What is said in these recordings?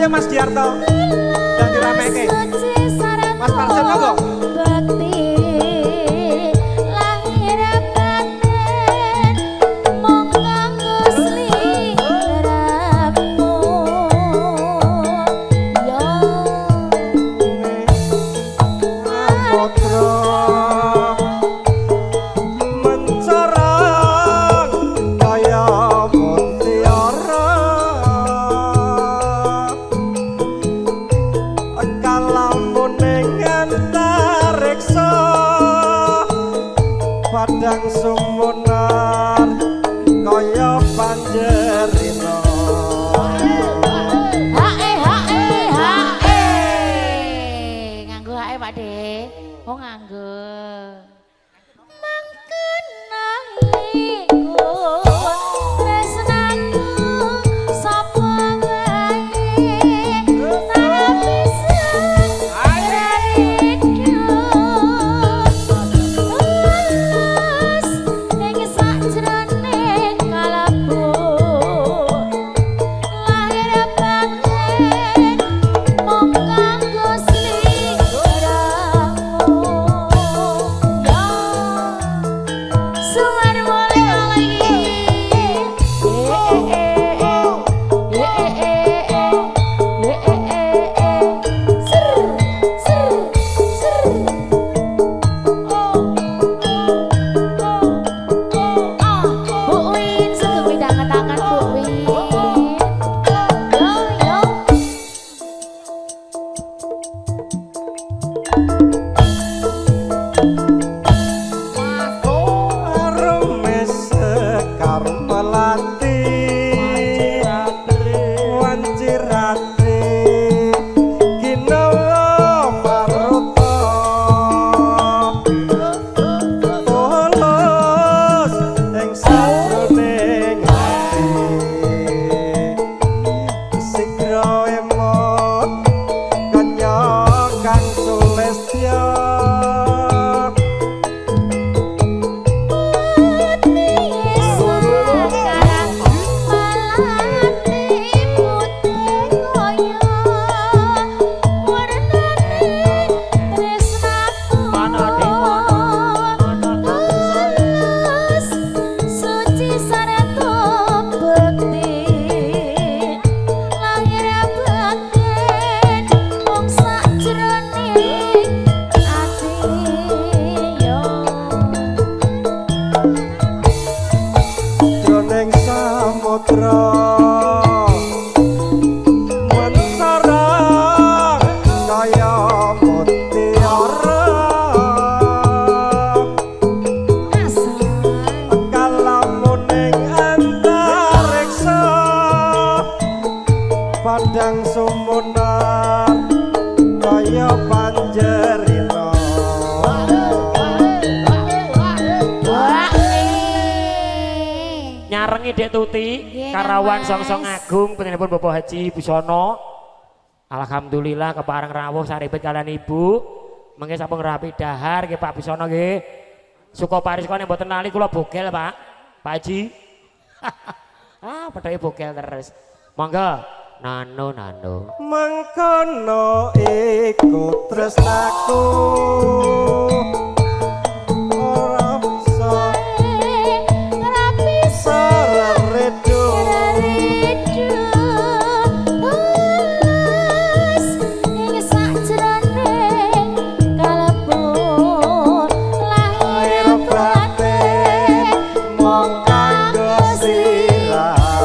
ya Mas Diarto yang dirameke. Mas Parsen monggo. Padang sumunar kaya panjerina nganggo hae Pak De oh nganggo mangkenahiku tresnaku sapa wae tanah pisan Padang sumunar kaya panjerina nyarengi Dek Tuti Karawan Songsong Agung penyanipun Bapak Haji Busono alhamdulillah kepareng rawuh saripet kalian ibu mengke sampun rapi dahar nggih Pak Busono nggih suka pariskone mboten nali kula bogel Pak Haji padahal bogel terus monggo nano mengkono iku tresnaku ora bisa sareredo tulus ing sajroning kalbu lahir batin mung kanggo siramu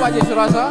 Pak Haji Suroso.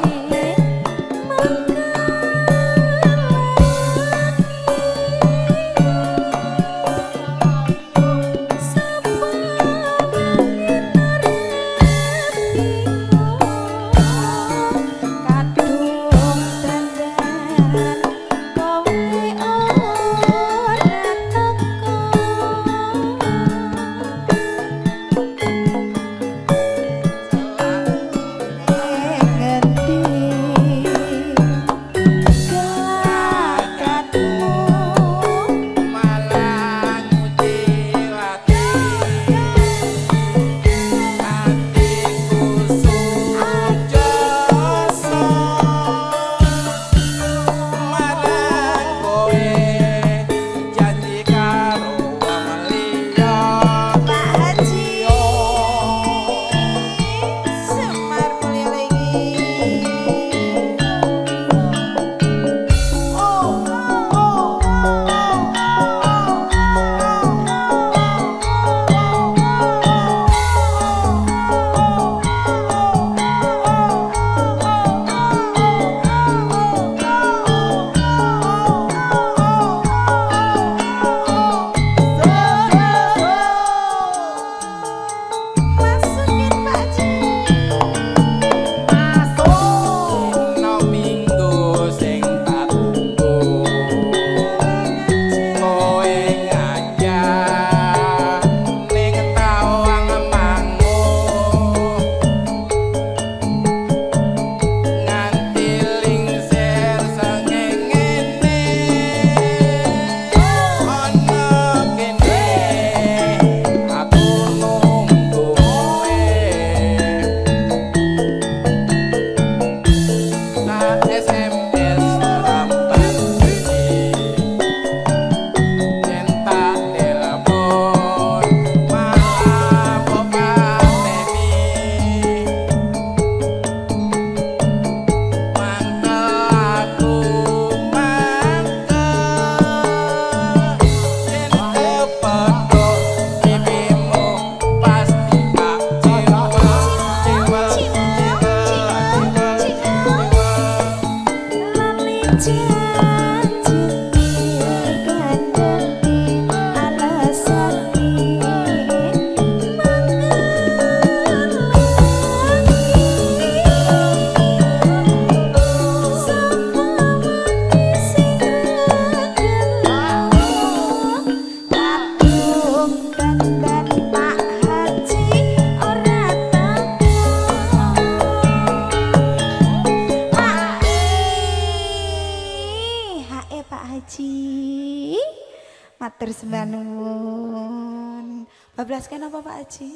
Matur sembah nuwun. Bablasken apa Pak Haji?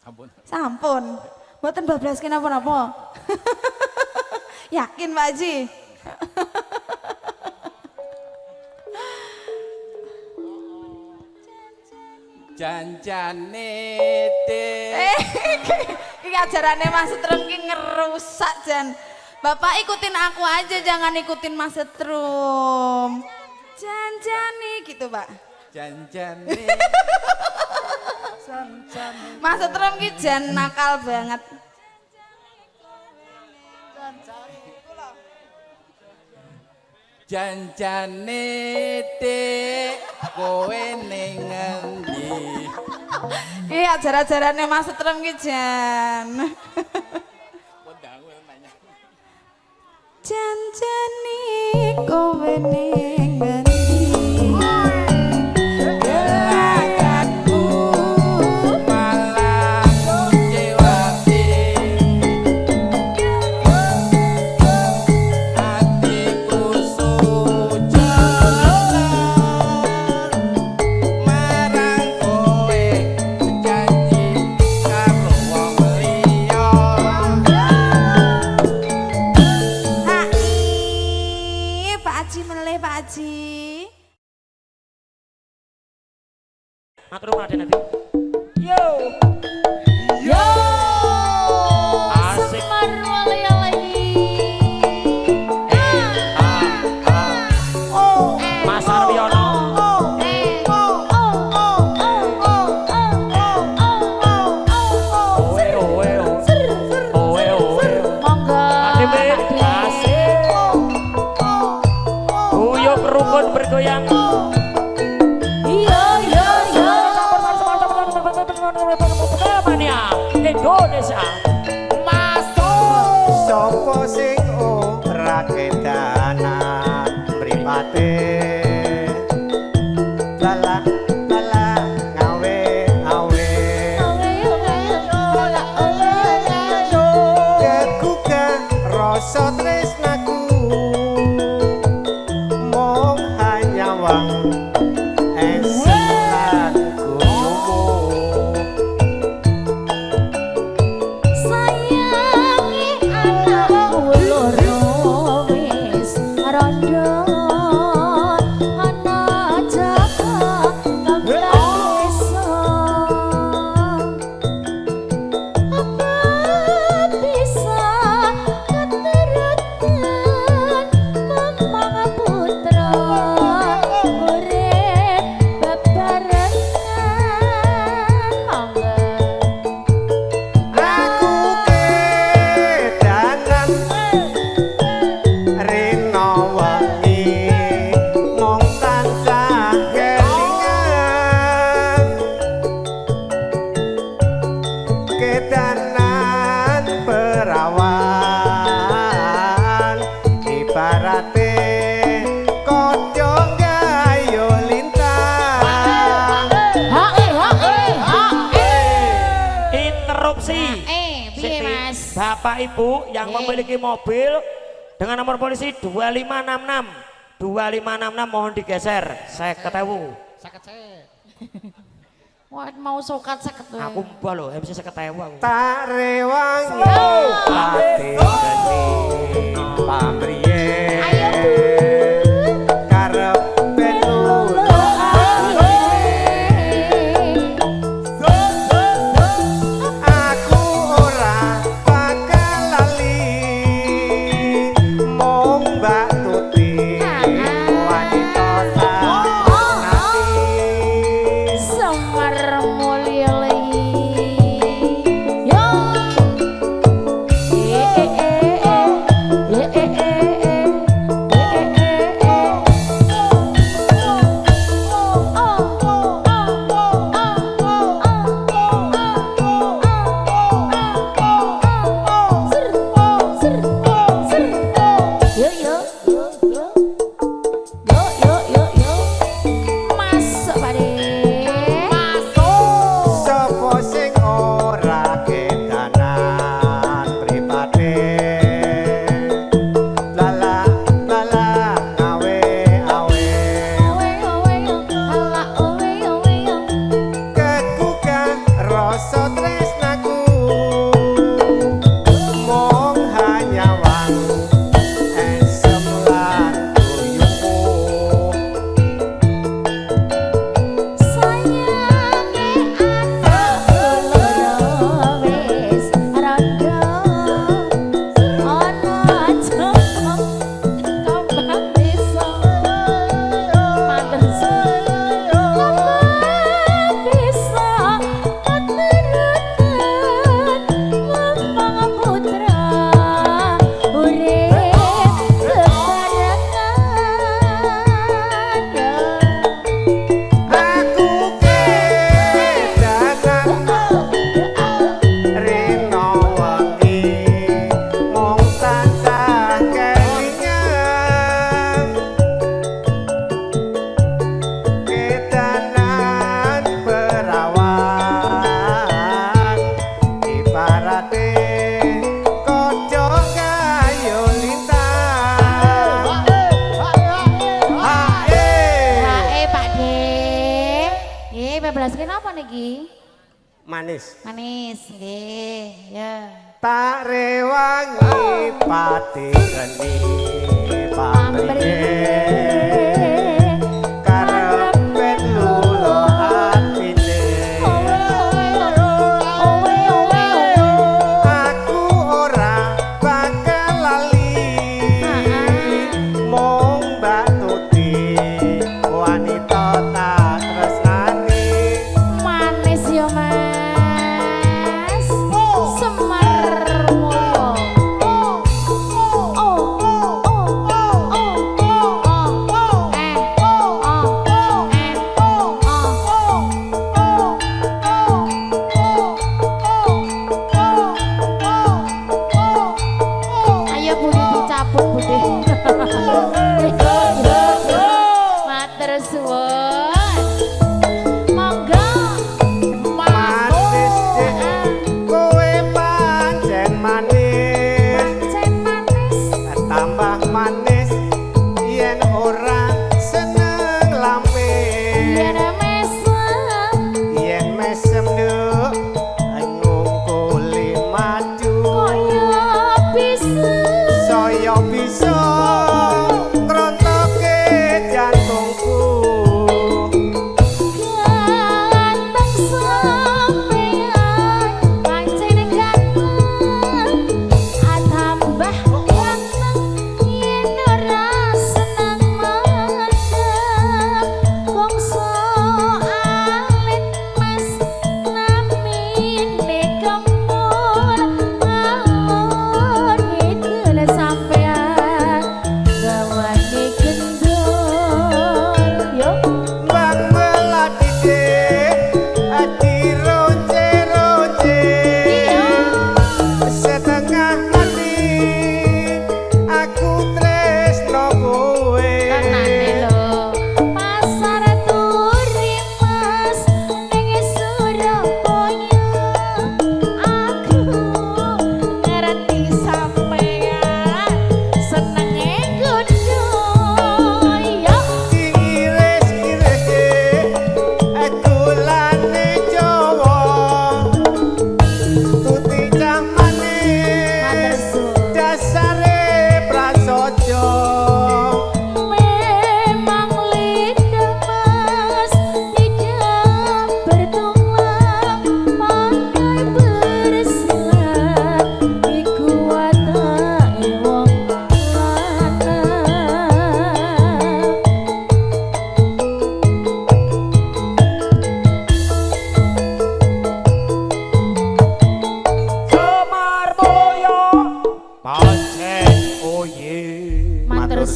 Sampun. Sampun. Mboten bablasken apa-apa. Yakin Pak Haji? Janjane te. Iki ajarane Mas Setrum ki ngerusak jan. Bapak ikutin aku aja, jangan ikutin Mas Setrum. Janjane gitu, Pak. Janjane. Mas Setrum ki jan nakal banget. Janjane te kowe ning ngendi? Iki ajar-ajarane Mas Setrum ki jan. Janjane kowe ning ngendi? Matur nuwun Raden Adi. Yo. Yo. Asik. Mas Arwiono. Owe owe owe. Owe owe. lala lala ngawe awe kegugah rasa tresnaku mung hanya wang eselan gurumu Sayangi anakku loro wis rondo ana jaga kembang desa apa bisa keturutan mamang putra urip bebarengan monggo aku kedanan rena wangi mung tansah kelingan kedanan perawan ibarate kaca gayo lintang Interupsi. piye Siti, Mas? Bapak Ibu yang memiliki mobil dengan nomor polisi 2566 mohon digeser. Saya ketemu. Wah, mau sokat seket wae. Aku mbah lho, MC saya ketemu aku. tak rewangi ati geni pamriye Ayo, Bu. karepe nulung aku ora bakal lali mung mbak tuti wanita sanati Semar mulya yo Masuk pade. sapa sing ora kedanan pripate lala lala awe awe kegugah rasa tresnaku mung hanya wang esem lan tuyumu aku kedanan rena wangi mung tansah kelingan kedanan perawan ibarate kaca gayo lintang hae Pak De. Bebelaskeun apa niki? manis Manis, nggih. Ya. tak rewangi pati geni pamriye karepe luluh atine aku ora bakal lali mung mbak tuti wanita tak tresnani Manis ya Mas. Semar mulya.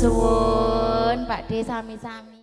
suwun Pak De sami-sami.